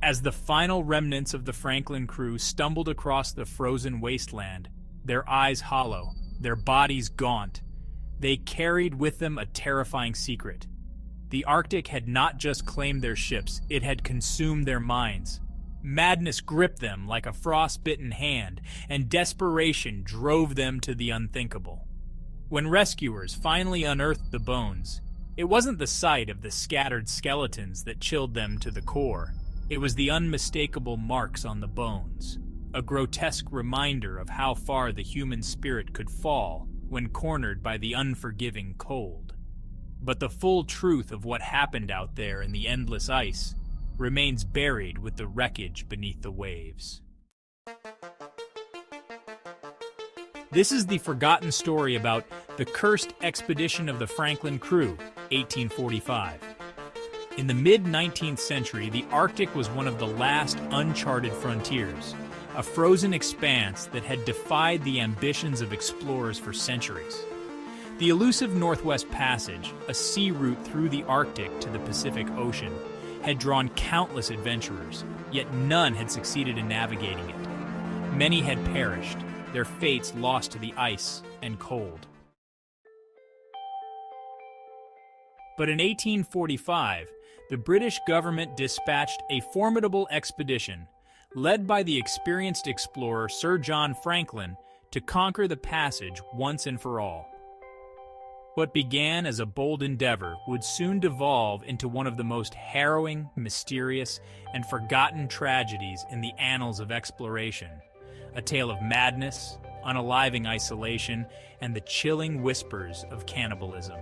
As the final remnants of the Franklin crew stumbled across the frozen wasteland, their eyes hollow, their bodies gaunt, they carried with them a terrifying secret. The Arctic had not just claimed their ships, it had consumed their minds. Madness gripped them like a frostbitten hand, and desperation drove them to the unthinkable. When rescuers finally unearthed the bones, it wasn't the sight of the scattered skeletons that chilled them to the core. It was the unmistakable marks on the bones, a grotesque reminder of how far the human spirit could fall when cornered by the unforgiving cold. But the full truth of what happened out there in the endless ice remains buried with the wreckage beneath the waves. This is the forgotten story about the cursed expedition of the Franklin crew, 1845. In the mid-19th century, the Arctic was one of the last uncharted frontiers, a frozen expanse that had defied the ambitions of explorers for centuries. The elusive Northwest Passage, a sea route through the Arctic to the Pacific Ocean, had drawn countless adventurers, yet none had succeeded in navigating it. Many had perished, their fates lost to the ice and cold. But in 1845, the British government dispatched a formidable expedition, led by the experienced explorer Sir John Franklin, to conquer the passage once and for all. What began as a bold endeavor would soon devolve into one of the most harrowing, mysterious, and forgotten tragedies in the annals of exploration. A tale of madness, unaliving isolation, and the chilling whispers of cannibalism.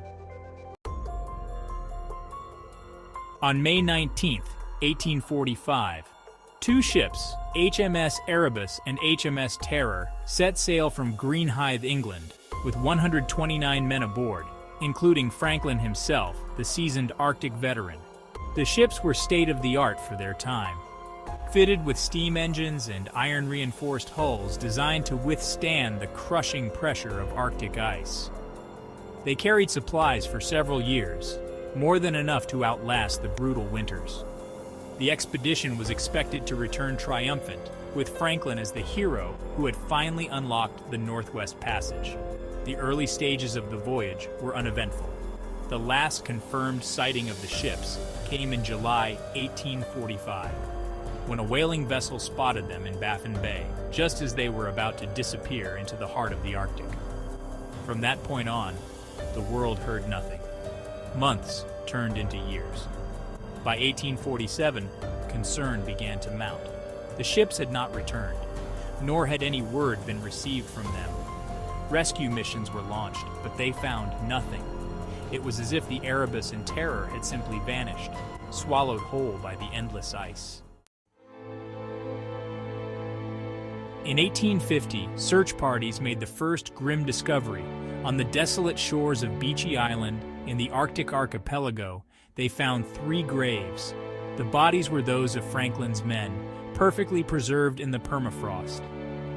On May 19, 1845, two ships, HMS Erebus and HMS Terror, set sail from Greenhithe, England, with 129 men aboard, including Franklin himself, the seasoned Arctic veteran. The ships were state-of-the-art for their time, fitted with steam engines and iron-reinforced hulls designed to withstand the crushing pressure of Arctic ice. They carried supplies for several years, more than enough to outlast the brutal winters. The expedition was expected to return triumphant, with Franklin as the hero who had finally unlocked the Northwest Passage. The early stages of the voyage were uneventful. The last confirmed sighting of the ships came in July 1845, when a whaling vessel spotted them in Baffin Bay, just as they were about to disappear into the heart of the Arctic. From that point on, the world heard nothing. Months turned into years. By 1847, concern began to mount. The ships had not returned, nor had any word been received from them. Rescue missions were launched, but they found nothing. It was as if the Erebus and Terror had simply vanished, swallowed whole by the endless ice. In 1850, search parties made the first grim discovery. On the desolate shores of Beechy Island, in the Arctic archipelago, they found 3 graves. The bodies were those of Franklin's men, perfectly preserved in the permafrost.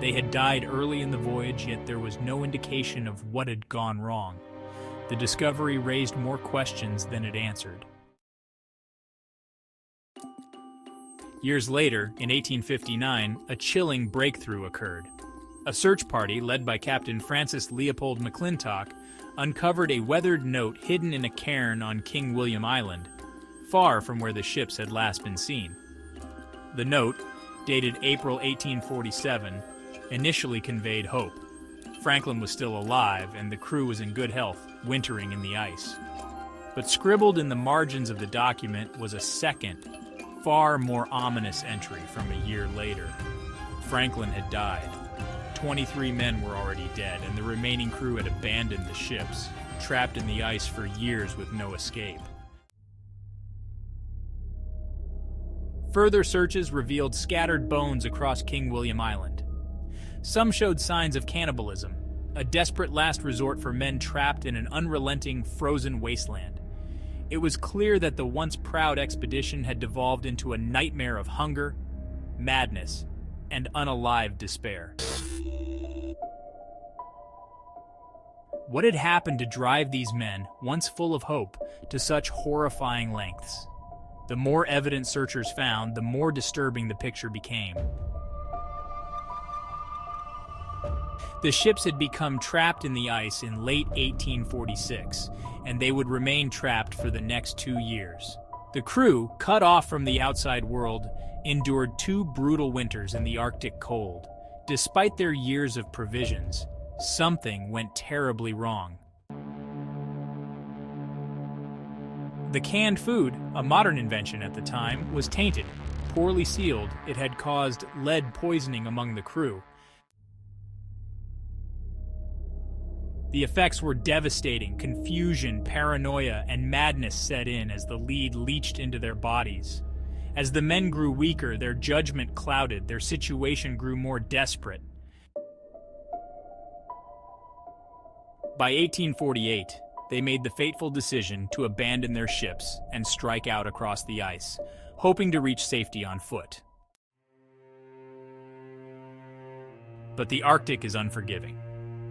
They had died early in the voyage, yet there was no indication of what had gone wrong. The discovery raised more questions than it answered. Years later, in 1859, a chilling breakthrough occurred. A search party led by Captain Francis Leopold McClintock uncovered a weathered note hidden in a cairn on King William Island, far from where the ships had last been seen. The note, dated April 1847, initially conveyed hope. Franklin was still alive, and the crew was in good health, wintering in the ice. But scribbled in the margins of the document was a second, far more ominous entry from a year later. Franklin had died. 23 men were already dead, and the remaining crew had abandoned the ships, trapped in the ice for years with no escape. Further searches revealed scattered bones across King William Island. Some showed signs of cannibalism, a desperate last resort for men trapped in an unrelenting, frozen wasteland. It was clear that the once proud expedition had devolved into a nightmare of hunger, madness, and unalived despair. What had happened to drive these men, once full of hope, to such horrifying lengths? The more evidence searchers found, the more disturbing the picture became. The ships had become trapped in the ice in late 1846, and they would remain trapped for the next 2 years. The crew, cut off from the outside world, endured 2 brutal winters in the Arctic cold. Despite their years of provisions, something went terribly wrong. The canned food, a modern invention at the time, was tainted. Poorly sealed, it had caused lead poisoning among the crew. The effects were devastating. Confusion, paranoia, and madness set in as the lead leached into their bodies. As the men grew weaker, their judgment clouded, their situation grew more desperate. By 1848, they made the fateful decision to abandon their ships and strike out across the ice, hoping to reach safety on foot. But the Arctic is unforgiving.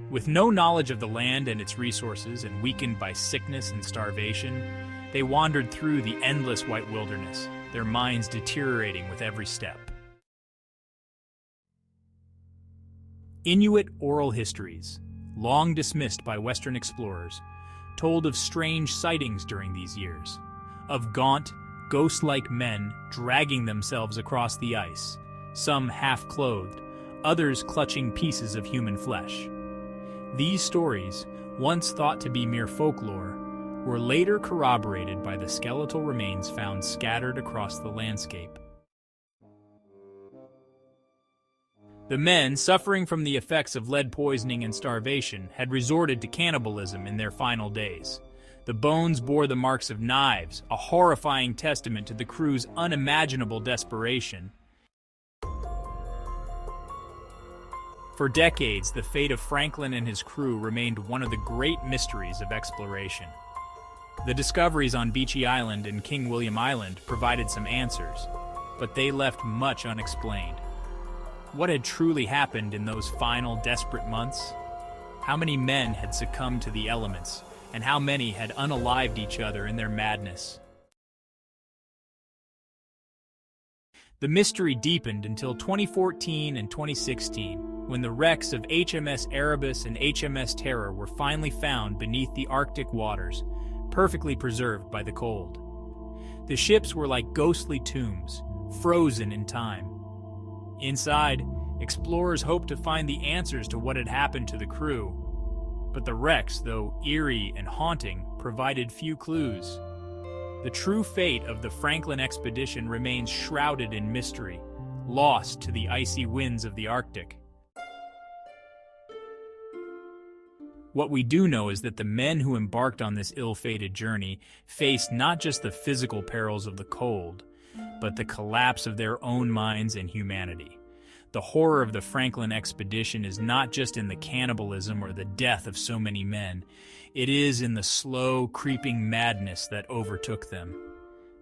With no knowledge of the land and its resources and weakened by sickness and starvation, they wandered through the endless white wilderness, their minds deteriorating with every step. Inuit oral histories, long dismissed by Western explorers, told of strange sightings during these years, of gaunt, ghost-like men dragging themselves across the ice, some half-clothed, others clutching pieces of human flesh. These stories, once thought to be mere folklore, were later corroborated by the skeletal remains found scattered across the landscape. The men, suffering from the effects of lead poisoning and starvation, had resorted to cannibalism in their final days. The bones bore the marks of knives, a horrifying testament to the crew's unimaginable desperation. For decades, the fate of Franklin and his crew remained one of the great mysteries of exploration. The discoveries on Beechey Island and King William Island provided some answers, but they left much unexplained. What had truly happened in those final desperate months? How many men had succumbed to the elements, and how many had unalived each other in their madness? The mystery deepened until 2014 and 2016, when the wrecks of HMS Erebus and HMS Terror were finally found beneath the Arctic waters, perfectly preserved by the cold. The ships were like ghostly tombs, frozen in time. Inside, explorers hoped to find the answers to what had happened to the crew. But the wrecks, though eerie and haunting, provided few clues. The true fate of the Franklin expedition remains shrouded in mystery, lost to the icy winds of the Arctic. What we do know is that the men who embarked on this ill-fated journey faced not just the physical perils of the cold, but the collapse of their own minds and humanity. The horror of the Franklin expedition is not just in the cannibalism or the death of so many men. It is in the slow, creeping madness that overtook them.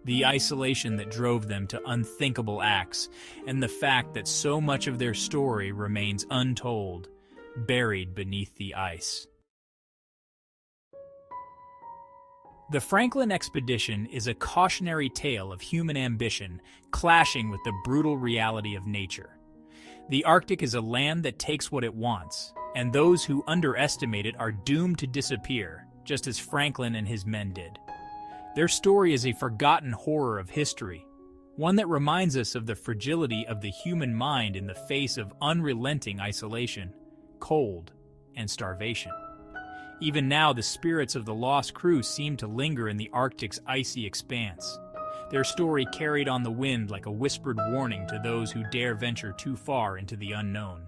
The isolation that drove them to unthinkable acts, and the fact that so much of their story remains untold, buried beneath the ice. The Franklin expedition is a cautionary tale of human ambition clashing with the brutal reality of nature. The Arctic is a land that takes what it wants, and those who underestimate it are doomed to disappear, just as Franklin and his men did. Their story is a forgotten horror of history, one that reminds us of the fragility of the human mind in the face of unrelenting isolation, cold, and starvation. Even now, the spirits of the lost crew seem to linger in the Arctic's icy expanse, their story carried on the wind like a whispered warning to those who dare venture too far into the unknown.